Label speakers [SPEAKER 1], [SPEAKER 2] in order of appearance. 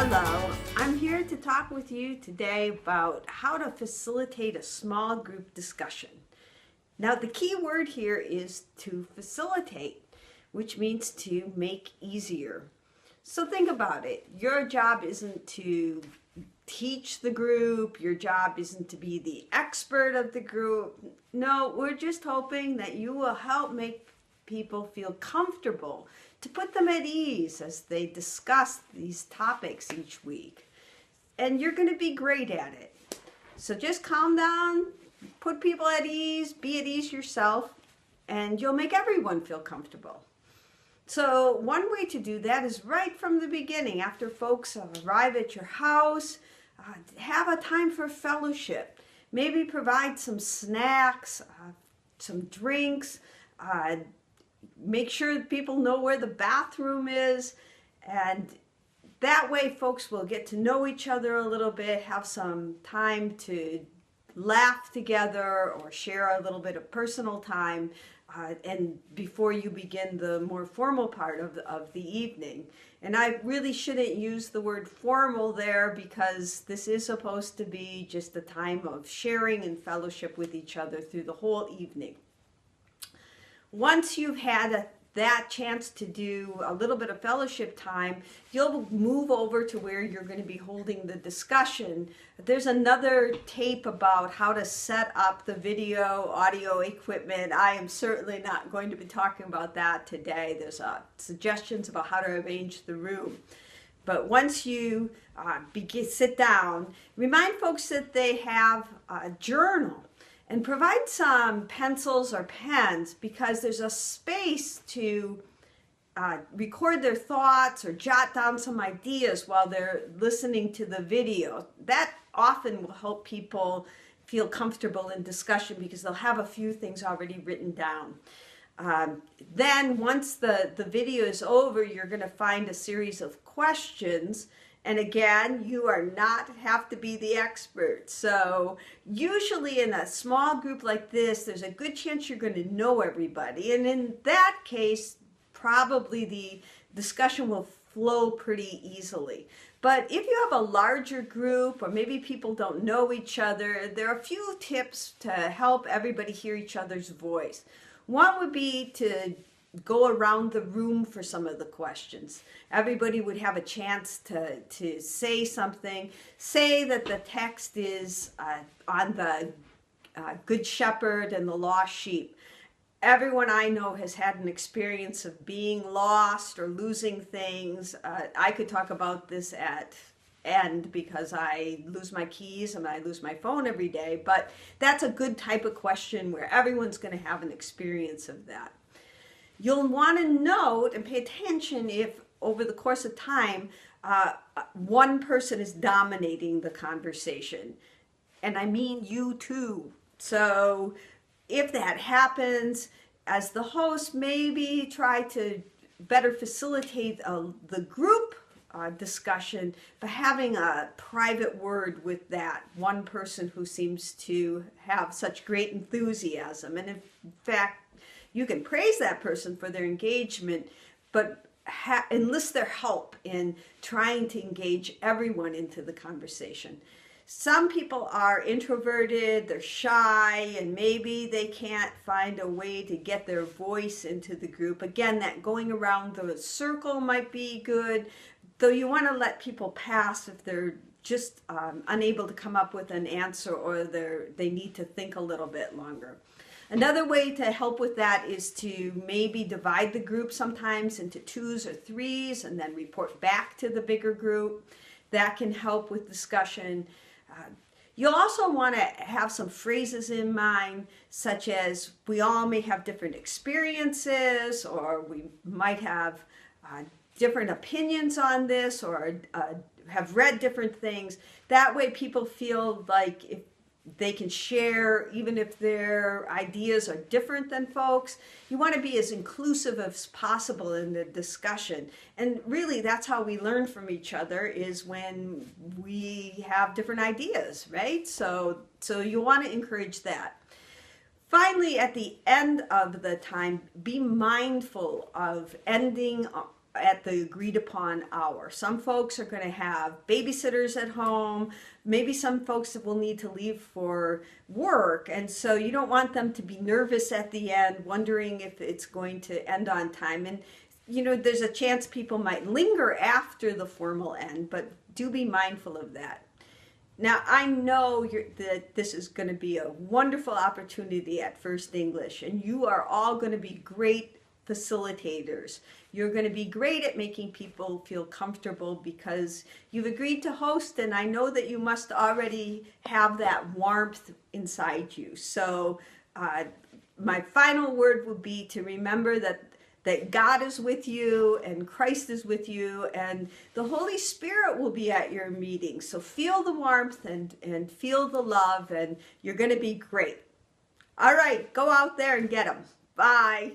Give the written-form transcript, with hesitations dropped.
[SPEAKER 1] Hello, I'm here to talk with you today about how to facilitate a small group discussion. Now, the key word here is to facilitate, which means to make easier. So think about it. Your job isn't to teach the group, your job isn't to be the expert of the group. No, we're just hoping that you will help make people feel comfortable, to put them at ease as they discuss these topics each week. And you're going to be great at it. So just calm down, put people at ease, be at ease yourself, and you'll make everyone feel comfortable. So one way to do that is right from the beginning, after folks arrive at your house, have a time for fellowship. Maybe provide some snacks, some drinks, make sure that people know where the bathroom is, and that way folks will get to know each other a little bit, have some time to laugh together or share a little bit of personal time, and before you begin the more formal part of the evening. And I really shouldn't use the word formal there, because this is supposed to be just a time of sharing and fellowship with each other through the whole evening. Once you've had that chance to do a little bit of fellowship time, you'll move over to where you're going to be holding the discussion. There's another tape about how to set up the video, audio equipment. I am certainly not going to be talking about that today. There's suggestions about how to arrange the room. But once you sit down, remind folks that they have a journal. And provide some pencils or pens, because there's a space to record their thoughts or jot down some ideas while they're listening to the video. That often will help people feel comfortable in discussion, because they'll have a few things already written down. Then once the video is over, you're going to find a series of questions. And again, you are not have to be the expert. So usually in a small group like this, there's a good chance you're going to know everybody. And in that case, probably the discussion will flow pretty easily. But if you have a larger group, or maybe people don't know each other, there are a few tips to help everybody hear each other's voice. One would be to go around the room for some of the questions. Everybody would have a chance to say something. Say that the text is on the Good Shepherd and the lost sheep. Everyone I know has had an experience of being lost or losing things. I could talk about this at end, because I lose my keys and I lose my phone every day, but that's a good type of question where everyone's going to have an experience of that. You'll want to note and pay attention if over the course of time one person is dominating the conversation. And I mean you too. So if that happens, as the host, maybe try to better facilitate the group discussion by having a private word with that one person who seems to have such great enthusiasm. And in fact, you can praise that person for their engagement, but enlist their help in trying to engage everyone into the conversation. Some people are introverted, they're shy, and maybe they can't find a way to get their voice into the group. Again, that going around the circle might be good, though you want to let people pass if they're just unable to come up with an answer, or they need to think a little bit longer. Another way to help with that is to maybe divide the group sometimes into 2s or 3s and then report back to the bigger group. That can help with discussion. You'll also want to have some phrases in mind, such as we all may have different experiences, or we might have different opinions on this, or have read different things. That way people feel like if they can share, even if their ideas are different than folks. You want to be as inclusive as possible in the discussion. And really, that's how we learn from each other, is when we have different ideas, right? So you want to encourage that. Finally, at the end of the time, be mindful of ending at the agreed upon hour. Some folks are going to have babysitters at home. Maybe some folks will need to leave for work, and so you don't want them to be nervous at the end, wondering if it's going to end on time. And there's a chance people might linger after the formal end, but do be mindful of that. Now, I know that this is going to be a wonderful opportunity at First English, and you are all going to be great facilitators. You're going to be great at making people feel comfortable because you've agreed to host, and I know that you must already have that warmth inside you. So my final word would be to remember that God is with you and Christ is with you and the Holy Spirit will be at your meeting. So feel the warmth and feel the love, and you're going to be great. All right, go out there and get them. Bye.